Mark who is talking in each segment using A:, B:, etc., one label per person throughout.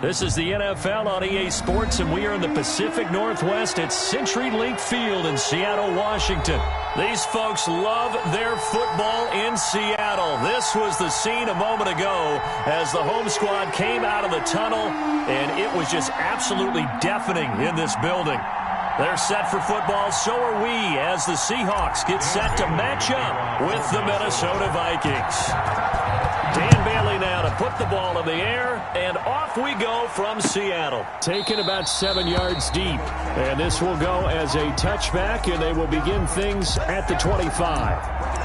A: This is the NFL on EA Sports, and we are in the Pacific Northwest at CenturyLink Field in Seattle, Washington. These folks love their football in Seattle. This was the scene a moment ago as the home squad came out of the tunnel, and it was just absolutely deafening in this building. They're set for football, so are we, as the Seahawks get set to match up with the Minnesota Vikings. Dan Bailey now to put the ball in the air, and off we go from Seattle. Taken about 7 yards deep, and this will go as a touchback, and they will begin things at the 25.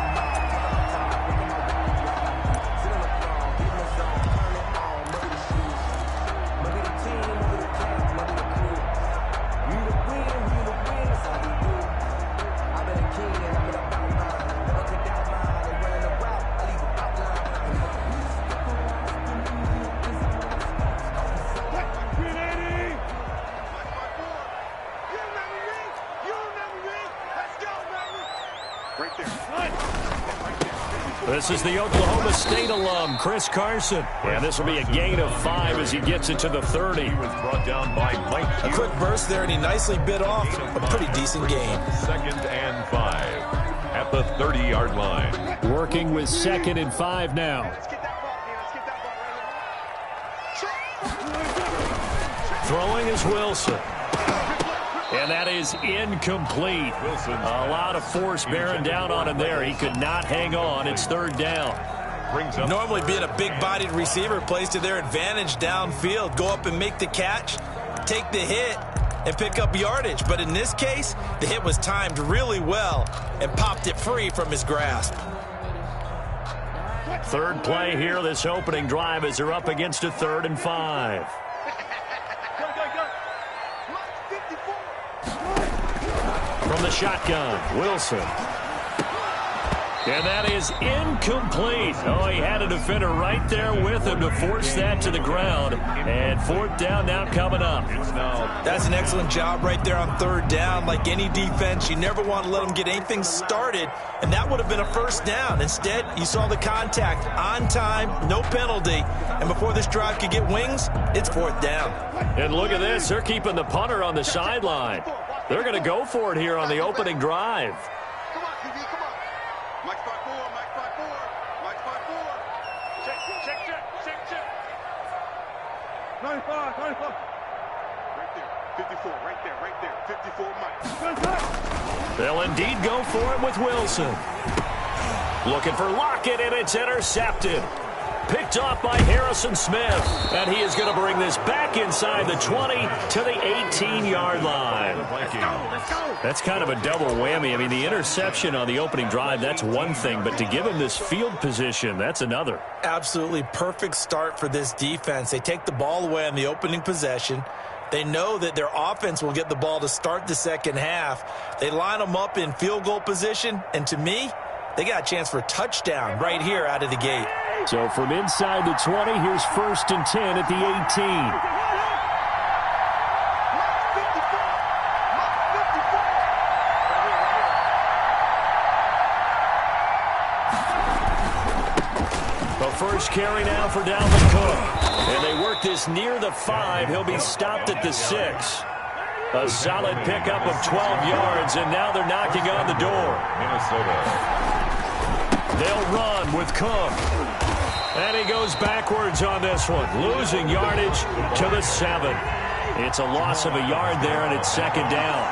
A: This is the Oklahoma State alum, Chris Carson. And this will be a gain of 5 as he gets it to the 30. He was brought down by Mike.
B: A quick burst there, and he nicely bit off a pretty decent gain.
C: 2nd and 5 at the 30-yard line.
A: Working with 2nd and 5 now. Throwing is Wilson. And that is incomplete. A lot of force bearing down on him there. He could not hang on. It's 3rd down.
B: Normally being a big-bodied receiver plays to their advantage downfield. Go up and make the catch, take the hit, and pick up yardage. But in this case, the hit was timed really well and popped it free from his grasp.
A: Third play here, this opening drive, as they're up against a 3rd and 5. From the shotgun, Wilson. And that is incomplete. Oh, he had a defender right there with him to force that to the ground. And 4th down now coming up.
B: That's an excellent job right there on 3rd down. Like any defense, you never want to let them get anything started, and that would have been a 1st down. Instead, you saw the contact on time, no penalty. And before this drive could get wings, it's 4th down.
A: And look at this. They're keeping the punter on the sideline. They're going to go for it here on the opening drive.
D: Come on, QB, come on. Mike 5-4, Mike 5-4, Mike 5-4. Check. 95. Right there, 54, right there. 54, Mike.
A: They'll indeed go for it with Wilson. Looking for Lockett, and it's intercepted. Picked off by Harrison Smith, and he is going to bring this back inside the 20 to the 18-yard line.
D: Let's go.
A: That's kind of a double whammy. I mean, the interception on the opening drive, that's one thing, but to give him this field position, that's another.
B: Absolutely perfect start for this defense. They take the ball away on the opening possession. They know that their offense will get the ball to start the second half. They line them up in field goal position, and to me, they got a chance for a touchdown right here out of the gate.
A: So from inside the 20, here's 1st and 10 at the 18. First carry now for Dalvin Cook. And they work this near the 5. He'll be stopped at the 6. A solid pickup of 12 yards, and now they're knocking on the door.
C: Minnesota.
A: They'll run with Cook. And he goes backwards on this one, losing yardage to the 7. It's a loss of a yard there, and it's 2nd down.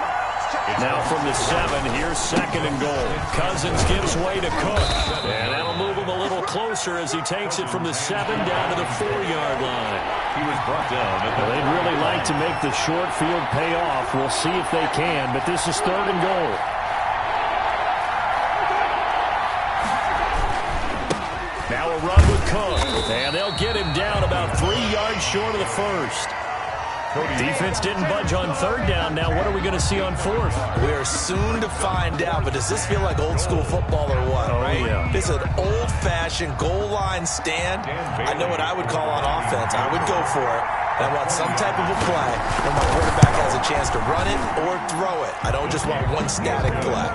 A: Now from the 7, here's 2nd and goal. Cousins gives way to Cook. And that'll move him a little closer as he takes it from the 7 down to the 4-yard line.
C: He was brought down.
A: They'd really like to make the short field pay off. We'll see if they can, but this is 3rd and goal. Now a run with Cook. And they'll get him down about 3 yards short of the 1st. Defense didn't budge on 3rd down. Now what are we going to see on 4th?
B: We are soon to find out, but does this feel like old school football or what, right?
A: Yeah.
B: This is an old-fashioned goal line stand. I know what I would call on offense. I would go for it. And I want some type of a play where my quarterback has a chance to run it or throw it. I don't just want one static play.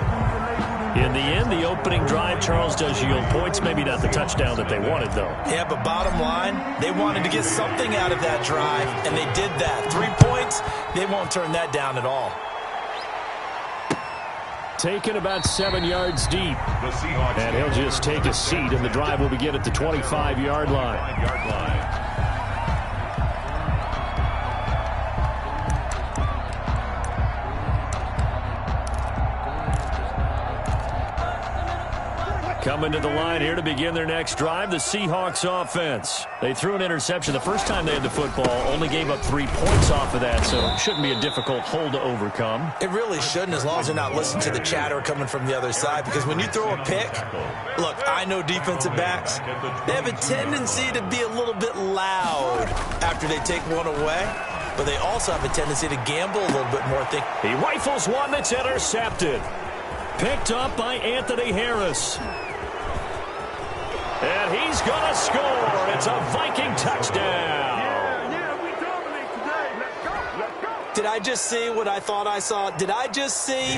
A: In the end, the opening drive, Charles, does yield points. Maybe not the touchdown that they wanted, though.
B: Yeah, but bottom line, they wanted to get something out of that drive, and they did that. 3 points, they won't turn that down at all.
A: Taken about 7 yards deep. And he'll just take a seat, and the drive will begin at the 25-yard line. Coming to the line here to begin their next drive, the Seahawks offense. They threw an interception the first time they had the football, only gave up 3 points off of that, so it shouldn't be a difficult hole to overcome.
B: It really shouldn't, as long as they're not listening to the chatter coming from the other side, because when you throw a pick, look, I know defensive backs, they have a tendency to be a little bit loud after they take one away, but they also have a tendency to gamble a little bit more.
A: He rifles one that's intercepted. Picked up by Anthony Harris. And he's going to score. It's a Viking touchdown.
D: Yeah, we dominate today. Let's go. Let's go.
B: Did I just see what I thought I saw? Did I just see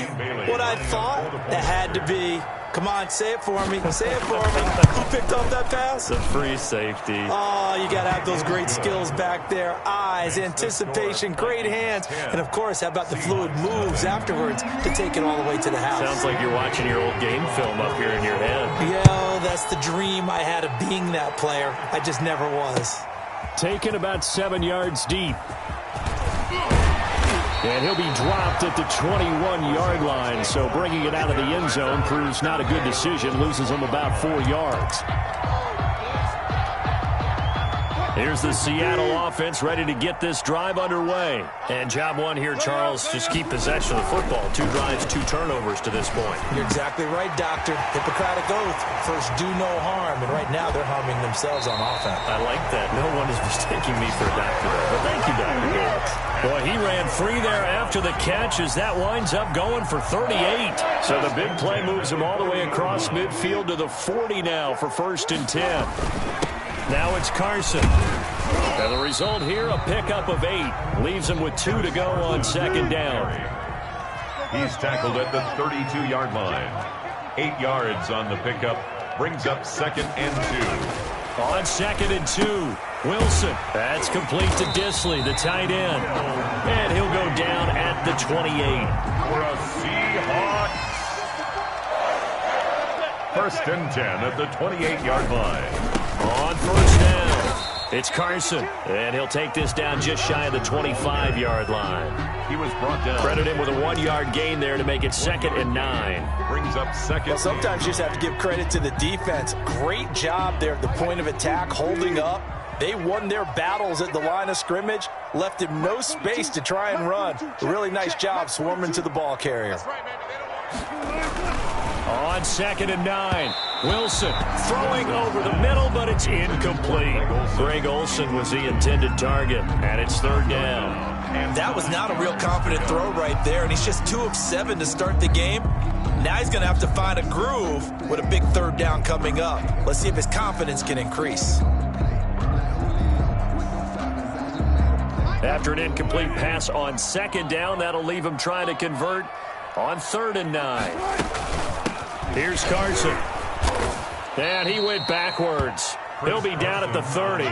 B: what I thought? That had to be. Come on, say it for me. Say it for me. Who picked up that pass?
A: The free safety.
B: Oh, you got to have those great skills back there. Eyes, anticipation, great hands. And, of course, how about the fluid moves afterwards to take it all the way to the house?
A: Sounds like you're watching your old game film up here in your head.
B: Yeah, that's the dream I had of being that player. I just never was.
A: Taken about 7 yards deep. And he'll be dropped at the 21-yard line, so bringing it out of the end zone proves not a good decision, loses him about 4 yards. Here's the Seattle offense ready to get this drive underway. And job one here, Charles, just keep possession of the football. 2 drives, 2 turnovers to this point.
B: You're exactly right, Doctor. Hippocratic oath. First, do no harm. And right now, they're harming themselves on offense.
A: I like that. No one is mistaking me for a doctor. But thank you, Dr. Davis. Boy, he ran free there after the catch as that winds up going for 38. So the big play moves him all the way across midfield to the 40 now for 1st and 10. Now it's Carson. And the result here, a pickup of 8. Leaves him with 2 to go on 2nd down.
C: He's tackled at the 32-yard line. 8 yards on the pickup. Brings up 2nd and 2.
A: On 2nd and 2, Wilson. That's complete to Disley, the tight end. And he'll go down at the 28.
C: For a Seahawks. 1st and 10 at the 28-yard line.
A: On 1st down, it's Carson. And he'll take this down just shy of the 25-yard line.
C: He was brought down.
A: Credit him with a 1-yard gain there to make it 2nd and 9.
C: Brings up 2nd.
B: Well, sometimes you just have to give credit to the defense. Great job there at the point of attack, holding up. They won their battles at the line of scrimmage, left him no space to try and run. A really nice job swarming to the ball carrier.
A: On 2nd and 9, Wilson throwing over the middle, but it's incomplete. Greg Olsen was the intended target, and it's 3rd down.
B: That was not a real confident throw right there, and he's just 2 of 7 to start the game. Now he's going to have to find a groove with a big 3rd down coming up. Let's see if his confidence can increase.
A: After an incomplete pass on 2nd down, that'll leave him trying to convert on 3rd and 9. Here's Carson. And he went backwards. He'll be down at the 30.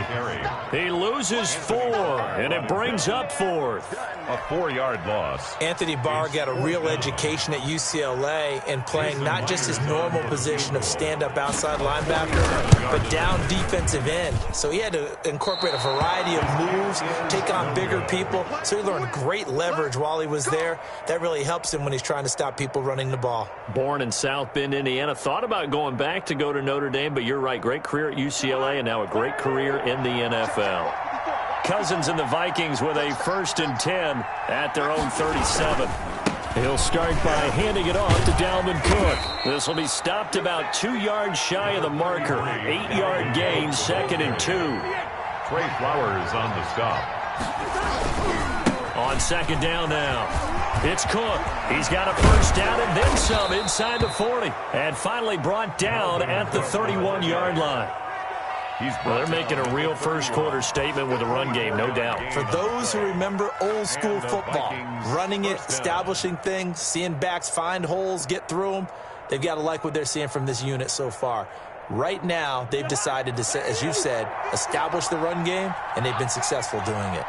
A: He loses 4, and it brings up 4th.
C: A 4-yard loss.
B: Anthony Barr got a real education at UCLA in playing not just his normal position of stand-up outside linebacker, but down defensive end. So he had to incorporate a variety of moves, take on bigger people. So he learned great leverage while he was there. That really helps him when he's trying to stop people running the ball.
A: Born in South Bend, Indiana. Thought about going back to go to Notre Dame, but you're right. Great career at UCLA and now a great career in the NFL. Cousins and the Vikings with a 1st and 10 at their own 37. He'll start by handing it off to Dalvin Cook. This will be stopped about 2 yards shy of the marker. 8-yard gain, 2nd and 2.
C: Trey Flowers on the stop.
A: On 2nd down now, it's Cook. He's got a 1st down and then some inside the 40. And finally brought down at the 31-yard line. Well, they're making a real first-quarter statement with a run game, no doubt.
B: For those who remember old-school football, running it, establishing things, seeing backs find holes, get through them, they've got to like what they're seeing from this unit so far. Right now, they've decided to, as you've said, establish the run game, and they've been successful doing it.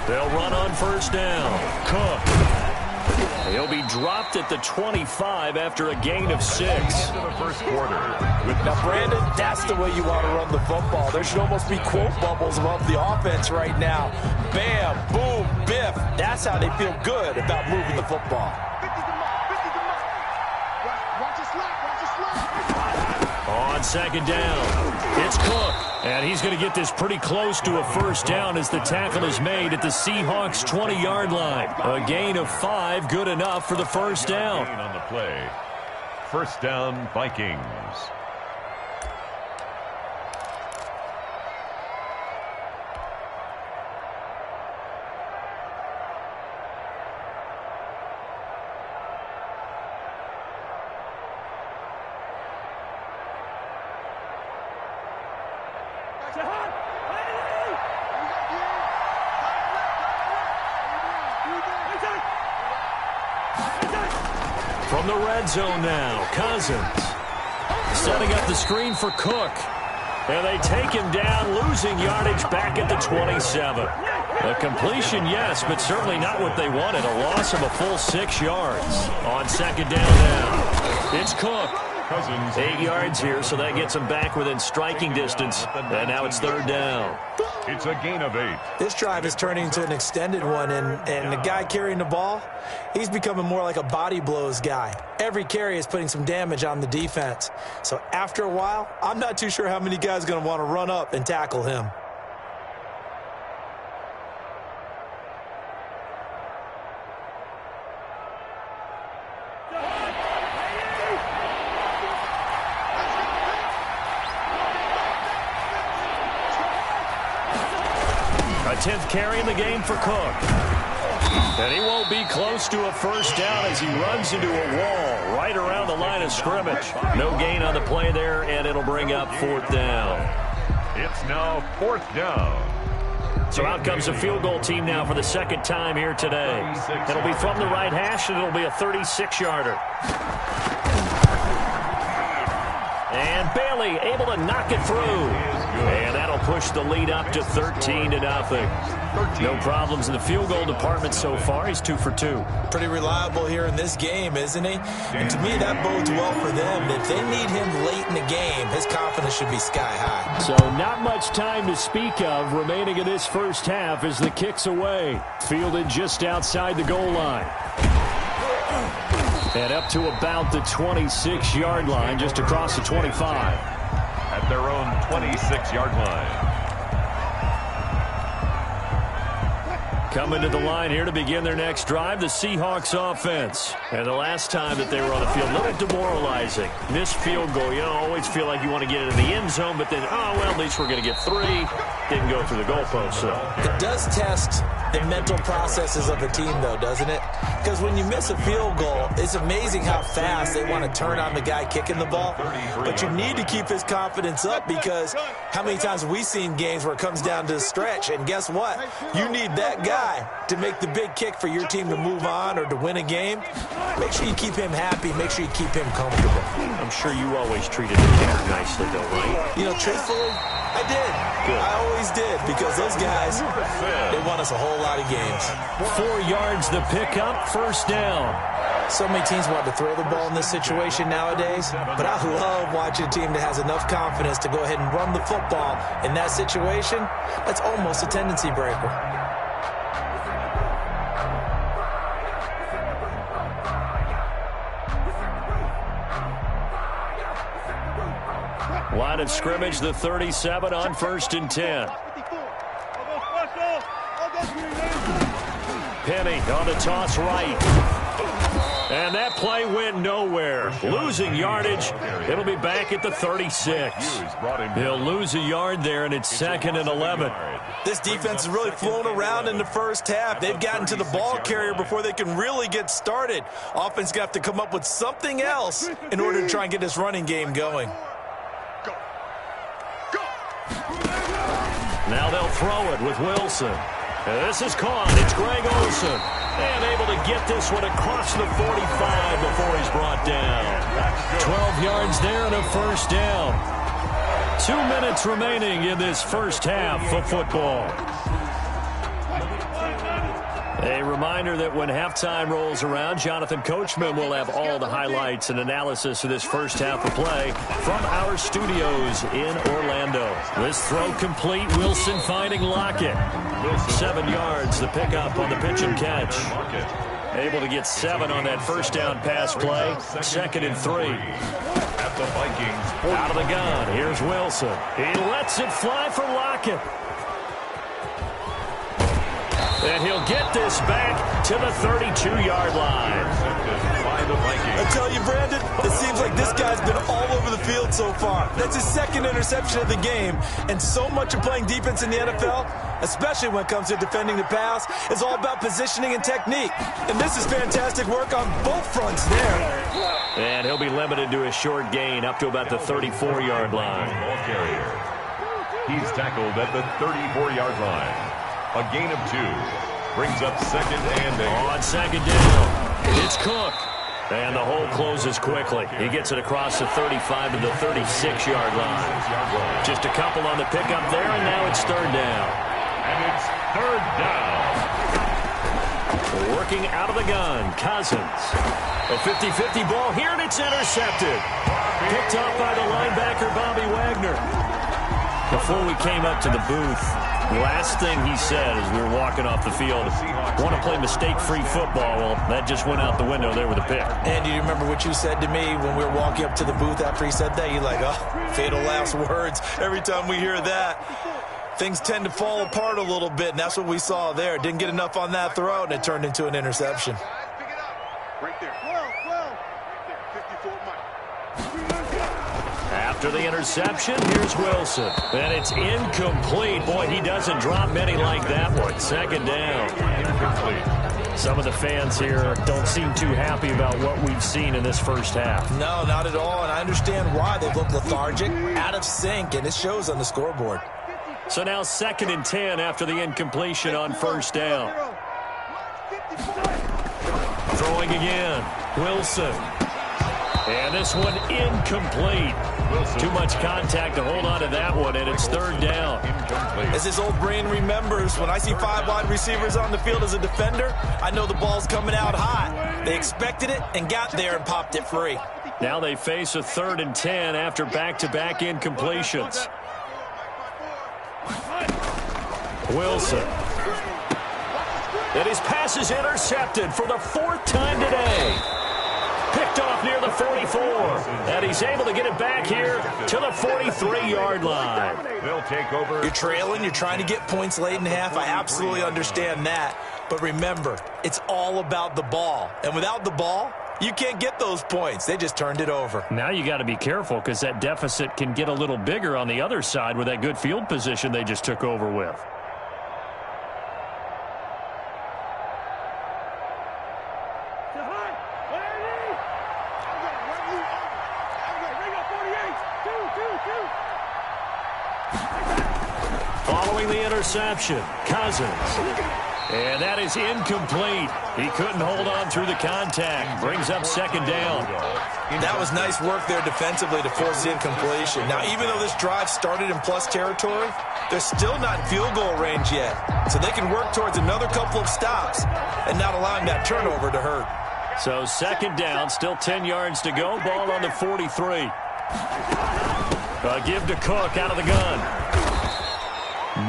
A: They'll run on first down. Cook. He'll be dropped at the 25 after a gain of 6.
C: Into the first quarter.
B: Now, Brandon, that's the way you want to run the football. There should almost be quote bubbles above the offense right now. Bam, boom, biff. That's how they feel good about moving the football.
A: On second down, it's Cook. And he's going to get this pretty close to a first down as the tackle is made at the Seahawks' 20-yard line. A gain of 5, good enough for the first down.
C: On the play. First down, Vikings.
A: From the red zone now, Cousins setting up the screen for Cook. And they take him down, losing yardage back at the 27. A completion, yes, but certainly not what they wanted. A loss of a full 6 yards. On second down now, it's Cook.
C: Cousins.
A: 8 yards here, so that gets him back within striking distance. And now it's third down.
C: It's a gain of 8.
B: This drive is turning into an extended one, and the guy carrying the ball, he's becoming more like a body blows guy. Every carry is putting some damage on the defense. So after a while, I'm not too sure how many guys are going to want to run up and tackle him.
A: A 10th carry in the game for Cook. And he won't be close to a first down as he runs into a wall right around the line of scrimmage. No gain on the play there, and it'll bring up fourth down.
C: It's now fourth down.
A: So out comes the field goal team now for the second time here today. It'll be from the right hash, and it'll be a 36-yarder. And Bailey able to knock it through. And that'll push the lead up to 13-0. No problems in the field goal department so far. He's 2 for 2.
B: Pretty reliable here in this game, isn't he? And to me, that bodes well for them. If they need him late in the game, his confidence should be sky high.
A: So not much time to speak of remaining in this first half as the kick's away. Fielded just outside the goal line. And up to about the 26-yard line, just across the 25.
C: At their own 26-yard line.
A: Coming to the line here to begin their next drive, the Seahawks offense. And the last time that they were on the field, a little demoralizing. Missed field goal, always feel like you want to get it in the end zone, but then, well, at least we're going to get 3. Didn't go through the goalpost, so.
B: It does test the mental processes of a team, though, doesn't it? Because when you miss a field goal, it's amazing how fast they want to turn on the guy kicking the ball. But you need to keep his confidence up because how many times have we seen games where it comes down to the stretch? And guess what? You need that guy to make the big kick for your team to move on or to win a game. Make sure you keep him happy. Make sure you keep him comfortable.
A: I'm sure you always treated the kicker nicely, though, right?
B: Truthfully, I did.
A: Good.
B: I always did because those guys, they won us a whole lot of games.
A: 4 yards the pickup, first down.
B: So many teams want to throw the ball in this situation nowadays, but I love watching a team that has enough confidence to go ahead and run the football in that situation. That's almost a tendency breaker.
A: Line of scrimmage, the 37 on 1st and 10. Penny on the toss right. And that play went nowhere. Losing yardage. It'll be back at the 36. He'll lose a yard there, and it's 2nd and 11.
B: This defense has really flown around in the first half. They've gotten to the ball carrier before they can really get started. Offense got to come up with something else in order to try and get this running game going.
A: Now they'll throw it with Wilson. This is caught. It's Greg Olsen. And able to get this one across the 45 before he's brought down. 12 yards there and a first down. 2 minutes remaining in this first half of football. A reminder that when halftime rolls around, Jonathan Coachman will have all the highlights and analysis of this first half of play from our studios in Orlando. This throw complete. Wilson finding Lockett. 7 yards, the pickup on the pitch and catch. Able to get 7 on that first down pass play. 2nd and 3.
C: At the Vikings.
A: Out of the gun. Here's Wilson. He lets it fly for Lockett. And he'll get this back to the 32-yard line.
B: I tell you, Brandon, it seems like this guy's been all over the field so far. That's his 2nd interception of the game. And so much of playing defense in the NFL, especially when it comes to defending the pass, is all about positioning and technique. And this is fantastic work on both fronts there.
A: And he'll be limited to a short gain up to about the 34-yard line.
C: Ball carrier. He's tackled at the 34-yard line. A gain of 2. Brings up 2nd and 8.
A: On 2nd down, it's Cook. And the hole closes quickly. He gets it across the 35 to the 36-yard line. Just a couple on the pickup there, and now it's 3rd down.
C: And it's 3rd down.
A: Working out of the gun, Cousins. A 50-50 ball here, and it's intercepted. Picked up by the linebacker, Bobby Wagner. Before we came up to the booth, the last thing he said as we were walking off the field, want to play mistake-free football. Well, that just went out the window there with a pick.
B: And do you remember what you said to me when we were walking up to the booth after he said that? You're like, oh, fatal last words. Every time we hear that, things tend to fall apart a little bit, and that's what we saw there. Didn't get enough on that throw, and it turned into an interception.
D: Pick it up. Right there. 54 Mike.
A: After the interception, here's Wilson. And it's incomplete. Boy, he doesn't drop many like that one. 2nd down. Incomplete. Some of the fans here don't seem too happy about what we've seen in this first half.
B: No, not at all, and I understand why. They look lethargic, out of sync, and it shows on the scoreboard.
A: So now 2nd and 10 after the incompletion on 1st down. Throwing again. Wilson. And this one incomplete. Too much contact to hold on to that one, and it's 3rd down.
B: As his old brain remembers, when I see 5 wide receivers on the field as a defender, I know the ball's coming out hot. They expected it and got there and popped it free.
A: Now they face a 3rd and 10 after back-to-back incompletions. Wilson. And his pass is intercepted for the 4th time today. Picked off near the 44. And he's able to get it back here to the 43-yard line.
C: They'll take over.
B: You're trailing. You're trying to get points late in half. I absolutely understand that. But remember, it's all about the ball. And without the ball, you can't get those points. They just turned it over.
A: Now you got to be careful because that deficit can get a little bigger on the other side with that good field position they just took over with. Following the interception, Cousins. And that is incomplete. He couldn't hold on through the contact. Brings up 2nd down.
B: That was nice work there defensively to force the incompletion. Now, even though this drive started in plus territory, they're still not in field goal range yet. So they can work towards another couple of stops and not allowing that turnover to hurt.
A: So 2nd down, still 10 yards to go. Ball on the 43. Give to Cook out of the gun.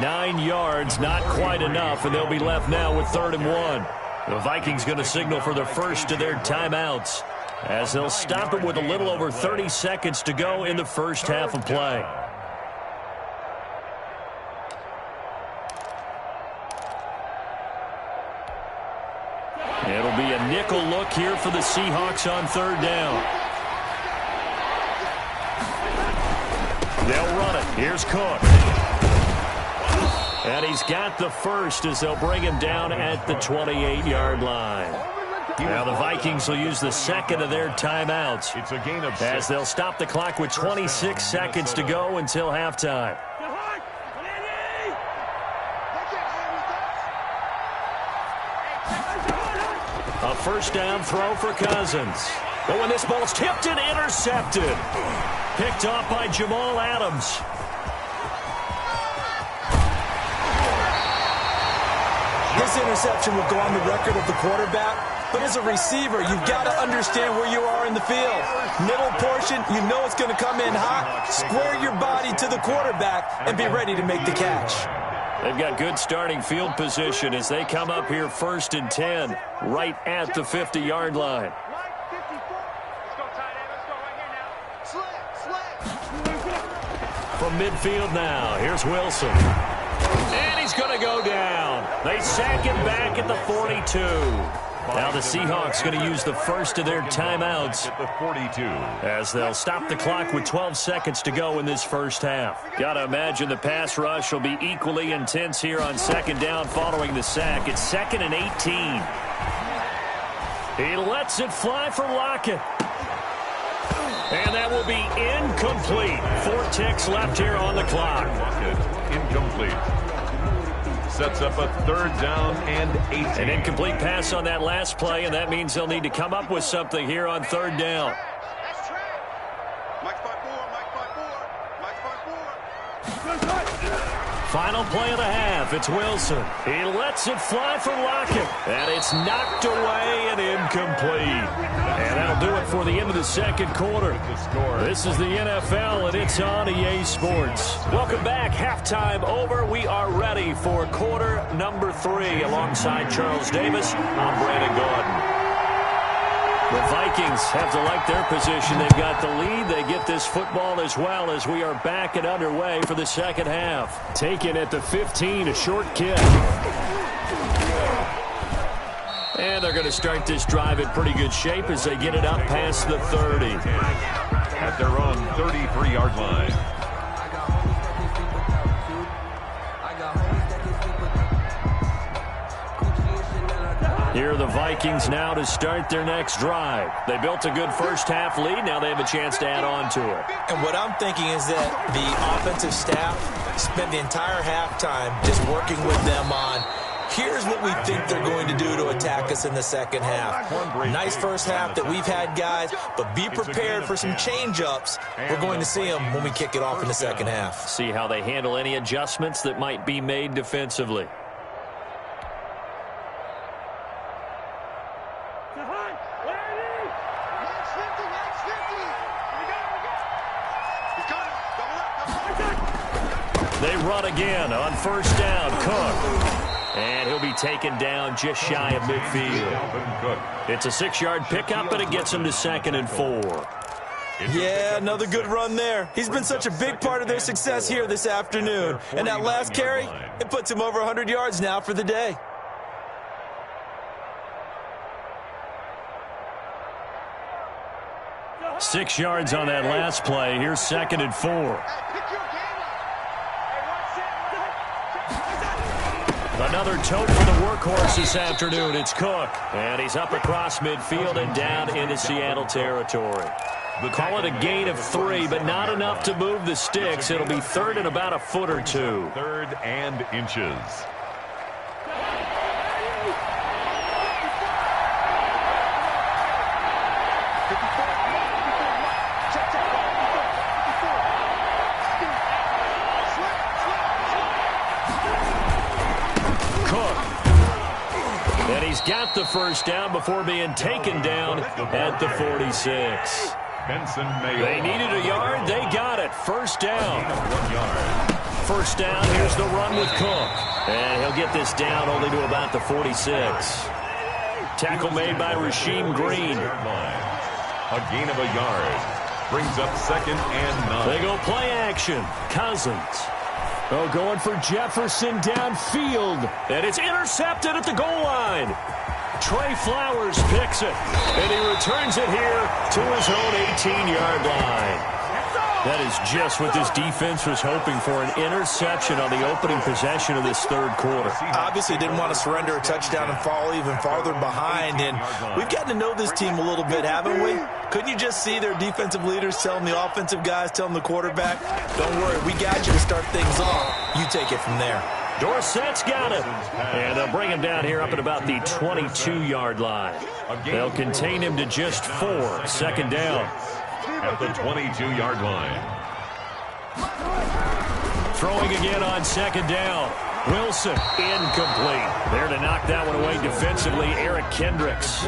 A: 9 yards, not quite enough, and they'll be left now with 3rd and 1. The Vikings going to signal for the first of their timeouts as they'll stop it with a little over 30 seconds to go in the first half of play. It'll be a nickel look here for the Seahawks on 3rd down. They'll run it. Here's Cook. And he's got the first as they'll bring him down at the 28-yard line. Now the Vikings will use the 2nd of their timeouts.
C: It's a gain of 6.
A: As they'll stop the clock with 26 seconds to go until halftime. first down throw for Cousins. But when this ball's tipped and intercepted. Picked off by Jamal Adams.
B: This interception will go on the record of the quarterback, but as a receiver, you've got to understand where you are in the field. Middle portion, you know it's going to come in hot. Square your body to the quarterback and be ready to make the catch.
A: They've got good starting field position as they come up here 1st and 10, right at the 50-yard line. From midfield now, here's Wilson. And he's going to go down. They sack him back at the 42. Now the Seahawks going to use the first of their timeouts
C: at the 42.
A: as they'll stop the clock with 12 seconds to go in this first half. Got to imagine the pass rush will be equally intense here on 2nd down following the sack. It's 2nd and 18. He lets it fly for Lockett. And that will be incomplete. 4 ticks left here on the clock.
C: Incomplete. Sets up a 3rd down and 18.
A: An incomplete pass on that last play, and that means they'll need to come up with something here on 3rd down. Final play of the half. It's Wilson. He lets it fly for Lockett. And it's knocked away and incomplete. And that'll do it for the end of the 2nd quarter. This is the NFL, and it's on EA Sports. Welcome back. Halftime over. We are ready for quarter number 3. Alongside Charles Davis, I'm Brandon Gordon. The Vikings have to like their position. They've got the lead. They get this football as well as we are back and underway for the 2nd half. Taken at the 15, a short kick. And they're going to start this drive in pretty good shape as they get it up past the 30.
C: At their own 33-yard line.
A: Here are the Vikings now to start their next drive. They built a good first half lead. Now they have a chance to add on to it.
B: And what I'm thinking is that the offensive staff spent the entire halftime just working with them on, here's what we think they're going to do to attack us in the 2nd half. Nice first half that we've had, guys, but be prepared for some change-ups. We're going to see them when we kick it off in the 2nd half.
A: See how they handle any adjustments that might be made defensively. They run again on 1st down. Cook. And he'll be taken down just shy of midfield. It's a 6-yard pickup, and it gets him to 2nd and 4.
B: Yeah, another good run there. He's been such a big part of their success here this afternoon. And that last carry, it puts him over 100 yards now for the day.
A: Six yards on that last play. Here's 2nd and 4. Another tote for the workhorse this afternoon. It's Cook. And he's up across midfield and down into Seattle territory. Call it a gain of 3, but not enough to move the sticks. It'll be 3rd and about a foot or 2.
C: 3rd and inches.
A: He's got the first down before being taken down at the 46. They needed a yard. They got it. First down.
C: 1 yard.
A: First down. Here's the run with Cook. And he'll get this down only to about the 46. Tackle made by Rasheem Green.
C: A gain of a yard. Brings up 2nd and 9.
A: They go play action. Cousins. Oh, going for Jefferson downfield. And it's intercepted at the goal line. Trey Flowers picks it. And he returns it here to his own 18-yard line. That is just what this defense was hoping for, an interception on the opening possession of this 3rd quarter.
B: Obviously didn't want to surrender a touchdown and fall even farther behind. And we've gotten to know this team a little bit, haven't we? Couldn't you just see their defensive leaders telling the offensive guys, telling the quarterback, don't worry, we got you to start things off. You take it from there.
A: Dorsett's got it. And they'll bring him down here up at about the 22-yard line. They'll contain him to just 4. Second down.
C: At the 22-yard line.
A: Throwing again on second down. Wilson, incomplete. There to knock that one away defensively, Eric Kendricks.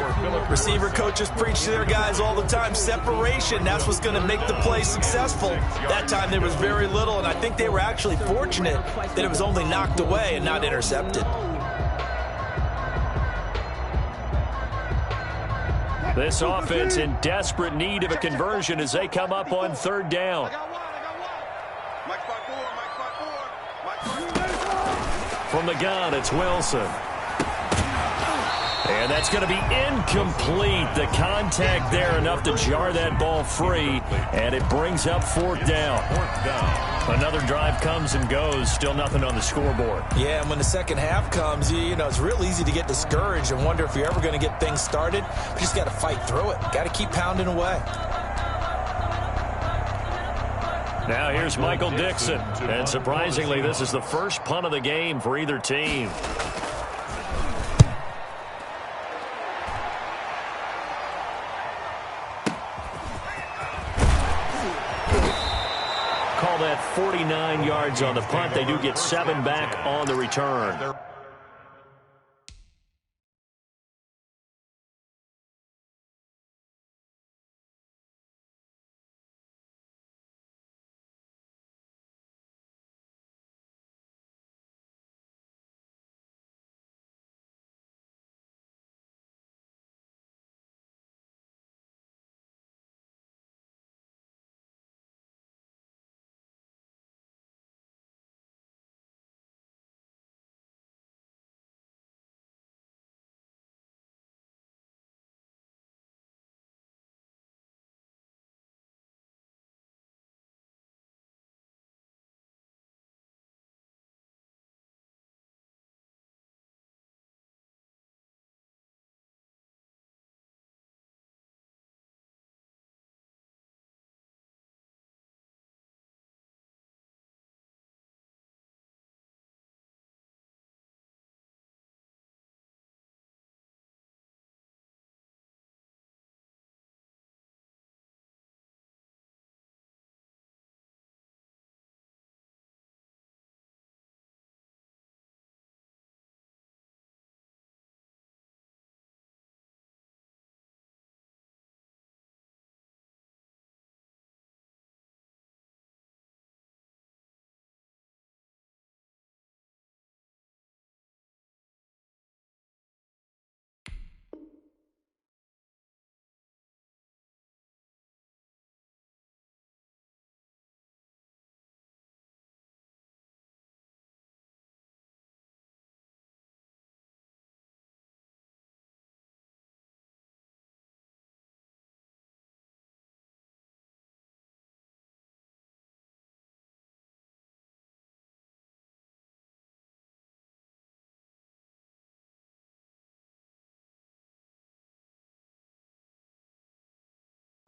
B: Receiver coaches preach to their guys all the time. Separation, that's what's going to make the play successful. That time there was very little, and I think they were actually fortunate that it was only knocked away and not intercepted.
A: This offense in desperate need of a conversion as they come up on third down. From the gun, it's Wilson. And that's going to be incomplete. The contact there enough to jar that ball free, and it brings up fourth down. Another drive comes and goes, still nothing on the scoreboard.
B: Yeah, and when the second half comes, you know, it's real easy to get discouraged and wonder if you're ever going to get things started. You just got to fight through it. Got to keep pounding away.
A: Now here's Michael Dixon. And surprisingly, this is the first punt of the game for either team. Call that 49 yards on the punt. They do get 7 back on the return.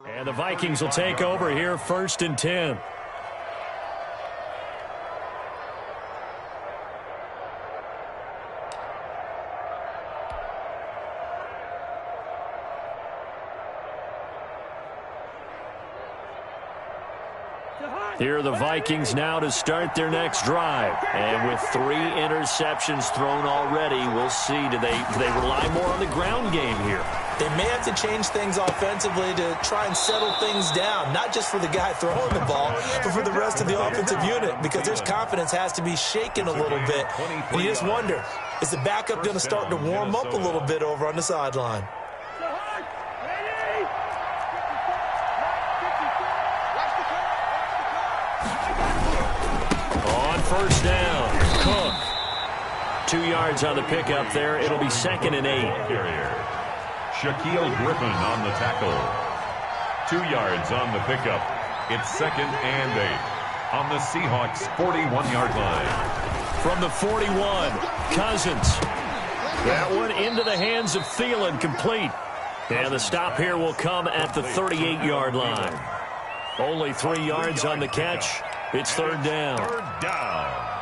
A: And the Vikings will take over here, 1st and 10. Here are the Vikings now to start their next drive. And with 3 interceptions thrown already, we'll see. Do they rely more on the ground game here?
B: They may have to change things offensively to try and settle things down, not just for the guy throwing the ball, but for the rest of the offensive unit, because their confidence has to be shaken a little bit. And you just wonder, is the backup going to start to warm up a little bit over on the sideline?
A: On first down, Cook. 2 yards on the pickup there. It'll be 2nd and 8.
C: Shaquille Griffin on the tackle. 2 yards on the pickup. It's 2nd and 8 on the Seahawks' 41-yard line.
A: From the 41, Cousins. That one into the hands of Thielen, complete. And the stop here will come at the 38-yard line. Only 3 yards on the catch. It's 3rd down.
C: 3rd down.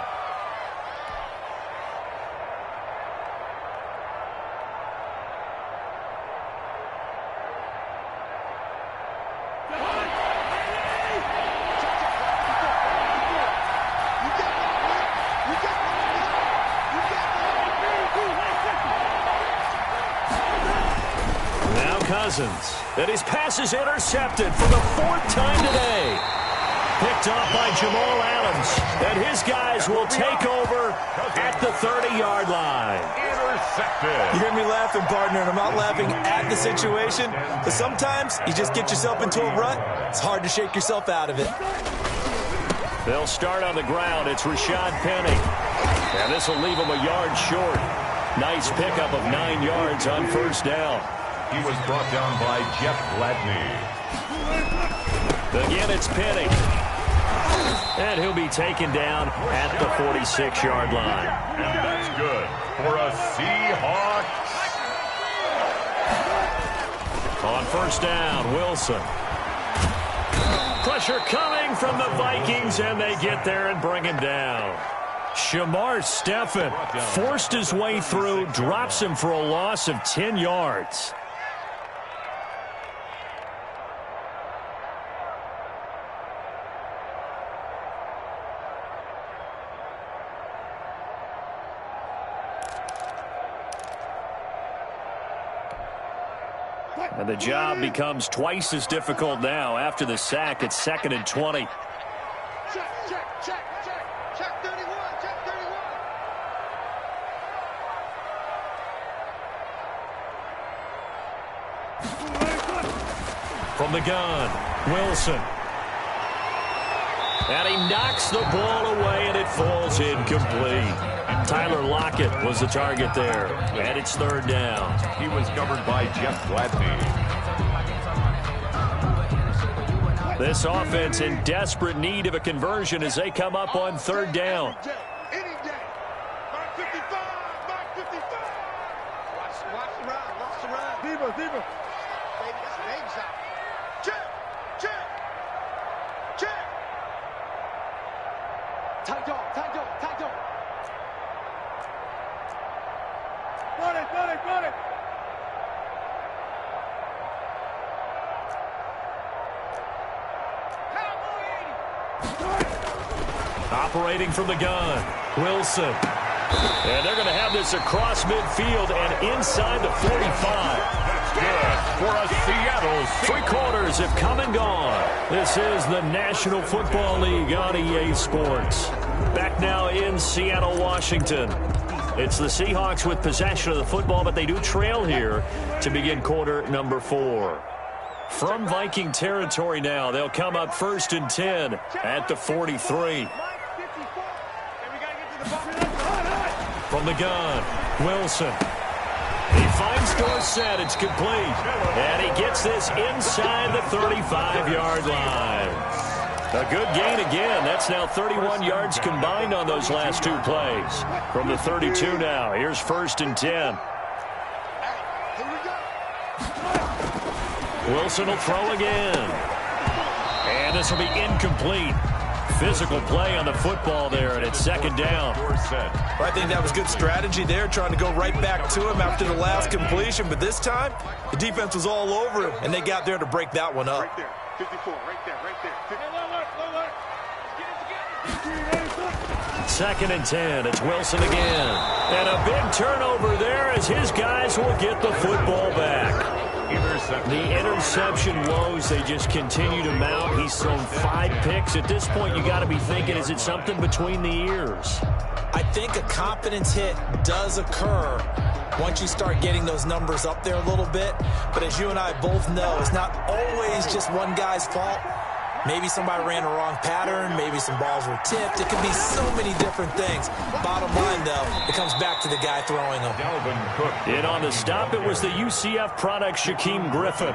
A: Cousins. And his pass is intercepted for the 4th time today. Picked off by Jamal Adams. And his guys will take over at the 30-yard line.
C: Intercepted.
B: You're going to be laughing, partner, and I'm not laughing at the situation, but sometimes you just get yourself into a rut. It's hard to shake yourself out of it.
A: They'll start on the ground. It's Rashad Penny. And this will leave him a yard short. Nice pickup of 9 yards on 1st down.
C: He was brought down by Jeff Gladney.
A: Again, it's Penny. And he'll be taken down at the 46-yard line.
C: And that's good for a Seahawks.
A: On 1st down, Wilson. Pressure coming from the Vikings, and they get there and bring him down. Shamar Stephen forced his way through, drops him for a loss of 10 yards. And the job becomes twice as difficult now after the sack. It's 2nd and 20.
D: Check, check, check, check. Check 31, check 31.
A: From the gun, Wilson. And he knocks the ball away, and it falls incomplete. Tyler Lockett was the target there, and it's 3rd down.
C: He was covered by Jeff Gladney.
A: This offense in desperate need of a conversion as they come up on 3rd down.
D: Any day. Mark 55, Mark 55. Watch the run, watch the run. Diva. Baby, that's an egg shot. Check, check, check. Tight dog. Run it.
A: Operating from the gun, Wilson. And they're going to have this across midfield and inside the 45.
C: That's good for a Seattle.
A: 3 quarters have come and gone. This is the National Football League on EA Sports. Back now in Seattle, Washington. It's the Seahawks with possession of the football, but they do trail here to begin quarter number 4. From Viking territory now, they'll come up 1st and 10 at the 43. From the gun, Wilson. He finds Dorsett. It's complete. And he gets this inside the 35-yard line. A good gain again. That's now 31 yards combined on those last 2 plays. From the 32 now, here's 1st and 10. Wilson will throw again. And this will be incomplete. Physical play on the football there, and it's 2nd down.
B: Well, I think that was good strategy there, trying to go right back to him after the last completion. But this time, the defense was all over him, and they got there to break that one up.
D: Right there, 54, right there.
A: 2nd and 10. It's Wilson again. And a big turnover there as his guys will get the football back. The interception woes, they just continue to mount. He's thrown 5 picks. At this point, you got to be thinking, is it something between the ears?
B: I think a confidence hit does occur once you start getting those numbers up there a little bit. But as you and I both know, it's not always just one guy's fault. Maybe somebody ran a wrong pattern. Maybe some balls were tipped. It could be so many different things. Bottom line, though, it comes back to the guy throwing them.
A: And on the stop, it was the UCF product, Shaquem Griffin.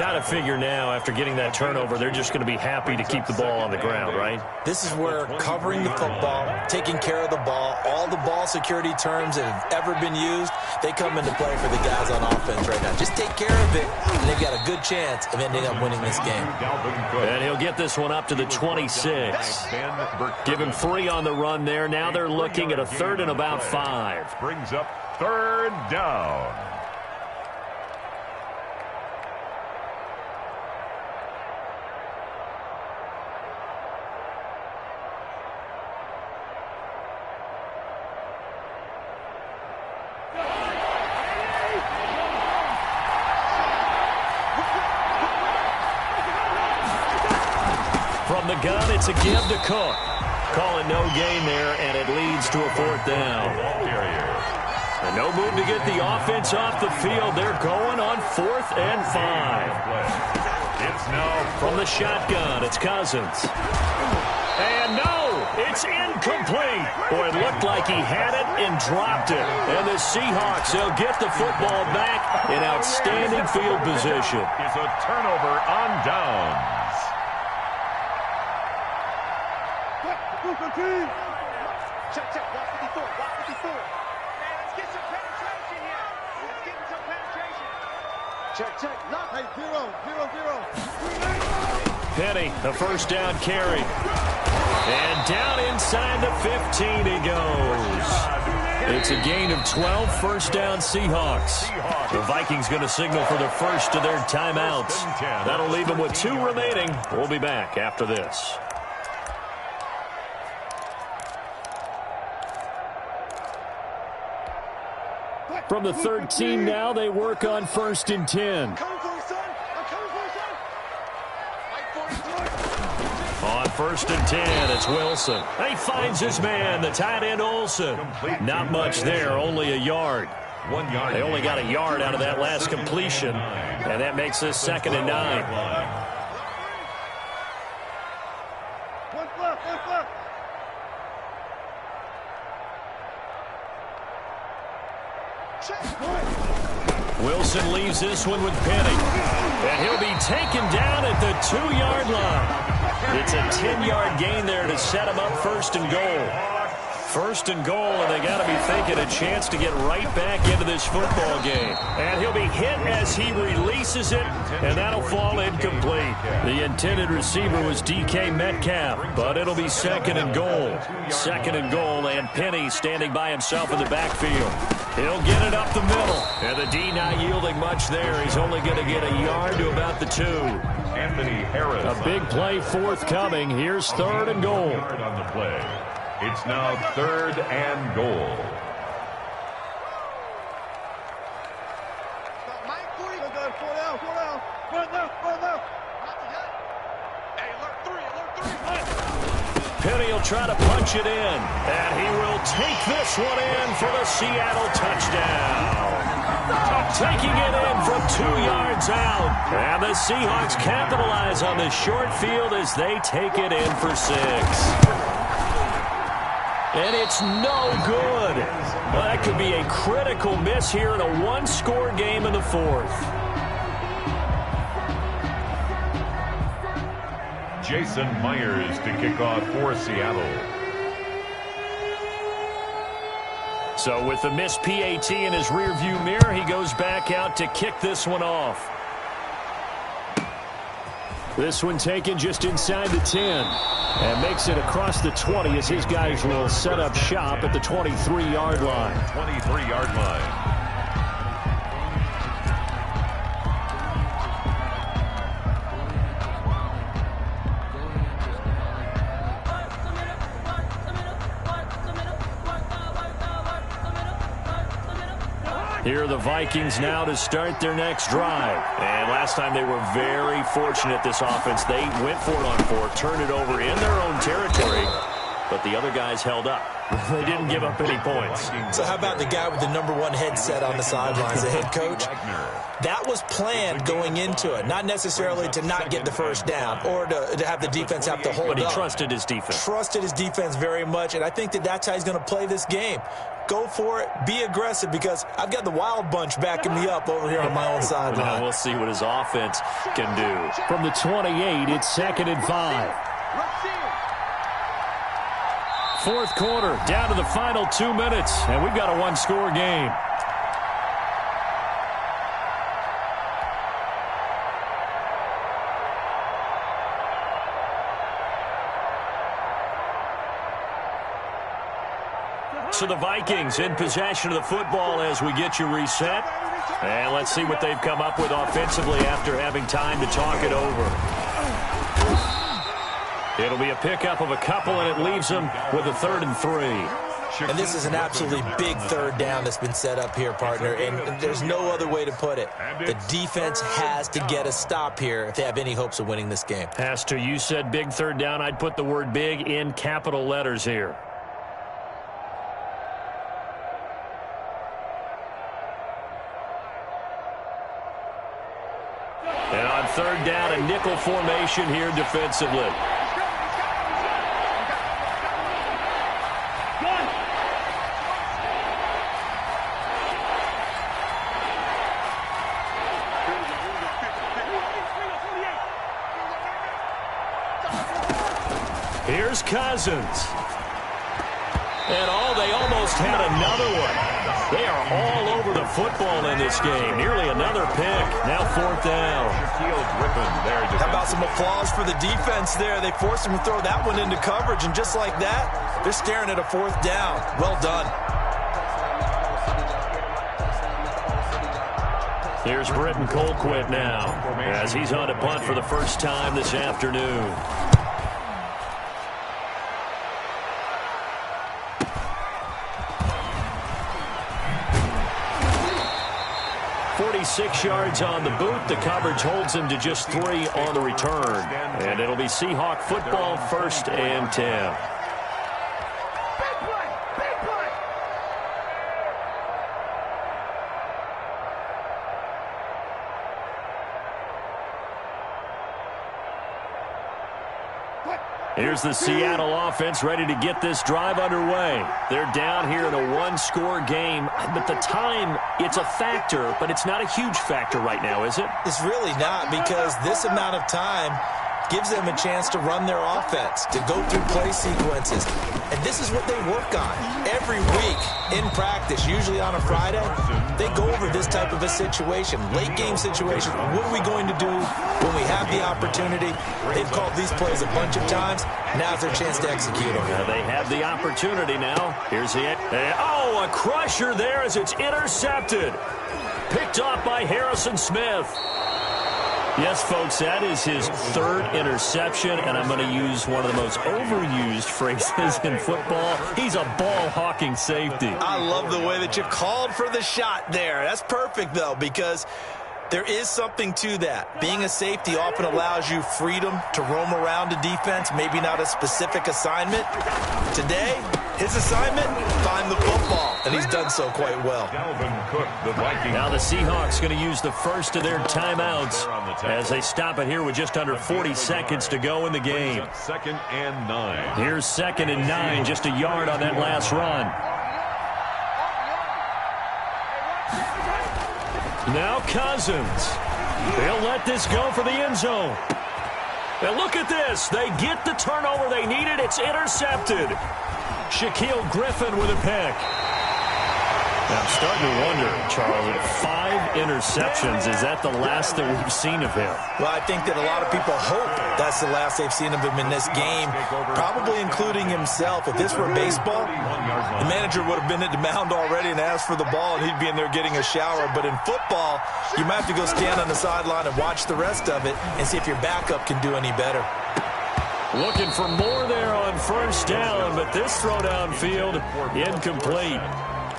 A: Got to figure now, after getting that turnover, they're just going to be happy to keep the ball on the ground, right?
B: This is where covering the football, taking care of the ball, all the ball security terms that have ever been used, they come into play for the guys on offense right now. Just take care of it, and they've got a good chance of ending up winning this game.
A: And he'll get this one up to the 26. Give him 3 on the run there. Now they're looking at a 3rd and about 5.
C: Brings up 3rd down.
A: the gun. It's a give to Cook. Call it no gain there, and it leads to a 4th down. And no move to get the offense off the field. They're going on 4th and 5.
C: It's now
A: from the shotgun. It's Cousins. And no, it's incomplete. Boy, it looked like he had it and dropped it. And the Seahawks, they'll get the football back in outstanding field position.
C: Is a turnover on downs.
D: Check, 154, 154. Let's get some penetration here. Let's get some penetration. Check. Lock. Hey, 0.
A: Penny, the first down carry. And down inside the 15 he goes. It's a gain of 12, first down Seahawks. The Vikings going to signal for the first of their timeouts. That'll leave them with 2 remaining. We'll be back after this. From the 13 now, they work on 1st and 10. On 1st and 10, it's Wilson. He finds his man, the tight end Olsen. Not much there, only a yard.
C: 1 yard.
A: They only got a yard out of that last completion, and that makes this 2nd and 9. Wilson leaves this one with Penny. And he'll be taken down at the 2-yard line. It's a 10-yard gain there to set him up 1st and goal. 1st and goal, and they got to be thinking a chance to get right back into this football game. And he'll be hit as he releases it, and that'll fall incomplete. The intended receiver was DK Metcalf, but it'll be 2nd and goal. 2nd and goal, and Penny standing by himself in the backfield. He'll get it up the middle, and the D not yielding much there. He's only going to get a yard to about the 2.
C: Anthony Harris.
A: A big play forthcoming. Here's 3rd and goal.
C: On the play. It's now 3rd and goal.
A: Penny will try to punch it in, and he will take this one in for the Seattle touchdown. Taking it in from 2 yards out, and the Seahawks capitalize on the short field as they take it in for 6. And it's no good. Well, that could be a critical miss here in a 1-score game in the 4th.
C: Jason Myers to kick off for Seattle.
A: So with the missed PAT in his rearview mirror, he goes back out to kick this one off. This one taken just inside the 10 and makes it across the 20 as his guys will set up shop at the 23-yard line.
C: 23-yard line.
A: Here are the Vikings now to start their next drive. And last time they were very fortunate, this offense. They went for it on 4, turned it over in their own territory, but the other guys held up. They didn't give up any points.
B: So how about the guy with the #1 headset on the sidelines, the head coach? That was planned going into it, not necessarily to not get the first down or to have the defense have to hold up.
A: But he trusted his defense.
B: Trusted his defense very much, and I think that's how he's going to play this game. Go for it. Be aggressive, because I've got the Wild Bunch backing me up over here on my own sideline.
A: Well, we'll see what his offense can do. From the 28, it's 2nd and 5. 4th quarter, down to the final 2 minutes, and we've got a 1-score game. So the Vikings in possession of the football as we get you reset. And let's see what they've come up with offensively after having time to talk it over. It'll be a pickup of a couple, and it leaves them with a 3rd and 3.
B: And this is an absolutely big third down that's been set up here, partner, and there's no other way to put it. The defense has to get a stop here if they have any hopes of winning this game.
A: Has to. You said big third down. I'd put the word big in capital letters here. And on third down, a nickel formation here defensively. Here's Cousins. And they almost had another one. They are all over the football in this game. Nearly another pick. Now fourth down.
B: How about some applause for the defense there? They forced him to throw that one into coverage, and just like that, they're staring at a fourth down. Well done.
A: Here's Britton Colquitt now, as he's on to punt for the first time this afternoon. 46 yards on the boot. The coverage holds him to just 3 on the return. And it'll be Seahawk football, 1st and 10. Here's the Seattle offense ready to get this drive underway. They're down here in a one-score game, but the time, it's a factor, but it's not a huge factor right now, is it?
B: It's really not, because this amount of time gives them a chance to run their offense, to go through play sequences. And this is what they work on every week in practice, usually on a Friday. They go over this type of a situation, late game situation. What are we going to do when we have the opportunity? They've called these plays a bunch of times. Now's their chance to execute them.
A: They have the opportunity now. Here's the a crusher there as it's intercepted. Picked off by Harrison Smith. Yes, folks, that is his 3rd interception, and I'm going to use one of the most overused phrases in football. He's a ball-hawking safety.
B: I love the way that you called for the shot there. That's perfect, though, because there is something to that. Being a safety often allows you freedom to roam around a defense, maybe not a specific assignment. Today, his assignment, find the football, and he's done so quite well.
A: Now the Seahawks going to use the first of their timeouts as they stop it here with just under 40 seconds to go in the game.
C: 2nd and 9.
A: Here's 2nd and 9, just a yard on that last run. Now Cousins. They'll let this go for the end zone. And look at this. They get the turnover they needed. It's intercepted. Shaquille Griffin with a pick. Now, I'm starting to wonder, Charles, 5 interceptions. Is that the last that we've seen of him?
B: Well, I think that a lot of people hope that's the last they've seen of him in this game, probably including himself. If this were baseball, the manager would have been at the mound already and asked for the ball, and he'd be in there getting a shower. But in football, you might have to go stand on the sideline and watch the rest of it and see if your backup can do any better.
A: Looking for more there on first down, but this throw downfield incomplete.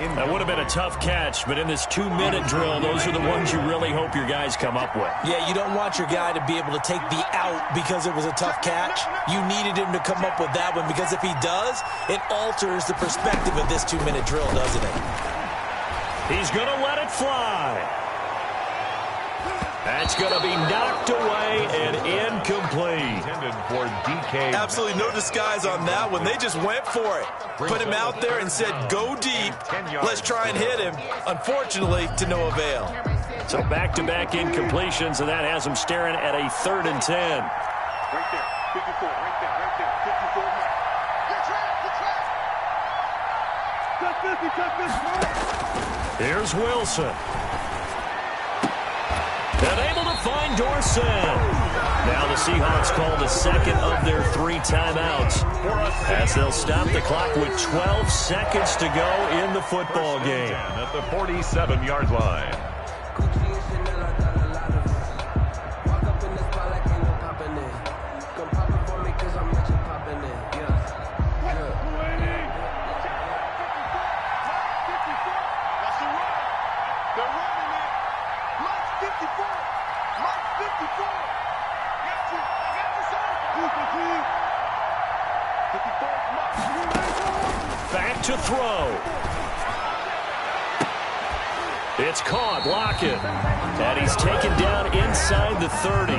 A: That would have been a tough catch, but in this 2-minute drill, those are the ones you really hope your guys come up with.
B: Yeah, you don't want your guy to be able to take the out because it was a tough catch. You needed him to come up with that one, because if he does, it alters the perspective of this 2-minute drill, doesn't it?
A: He's going to let it fly. That's going to be knocked away and incomplete.
C: For DK.
B: Absolutely no disguise on that one. They just went for it. Put him out there and said, go deep. Let's try and hit him. Unfortunately, to no avail.
A: So back-to-back incompletions, and that has them staring at a 3rd and 10.
D: Right there. 54. Right there. Right there. 54. Touch 50.
A: Here's Wilson. And able to find Dorsett. Now the Seahawks call the 2nd of their 3 timeouts as they'll stop the clock with 12 seconds to go in the football game.
C: At the 47-yard line.
A: back to throw. It's caught. Lockett. And he's taken down inside the 30.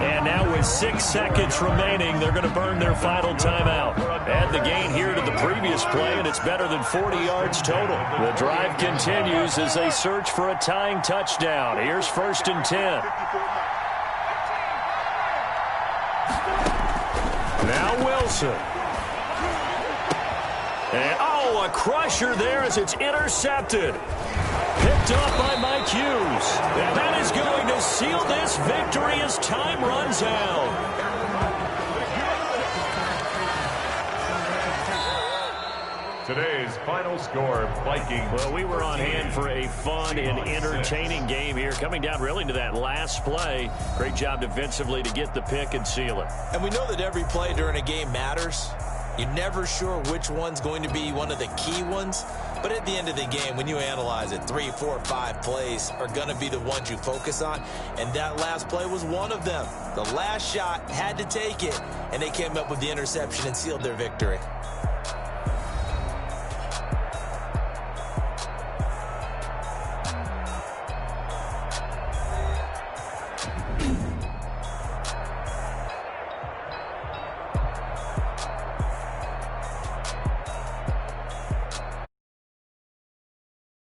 A: And now with 6 seconds remaining, they're going to burn their final timeout. Add the gain here to the previous play, and it's better than 40 yards total. The drive continues as they search for a tying touchdown. Here's 1st and 10. Now Wilson. And, a crusher there as it's intercepted. Picked up by Mike Hughes. And that is going to seal this victory as time runs out.
C: Today's final score, Vikings.
A: Well, we were on hand for a fun and entertaining game here. Coming down really to that last play. Great job defensively to get the pick and seal it.
B: And we know that every play during a game matters. You're never sure which one's going to be one of the key ones. But at the end of the game, when you analyze it, 3, 4, 5 plays are going to be the ones you focus on. And that last play was one of them. The last shot had to take it, and they came up with the interception and sealed their victory.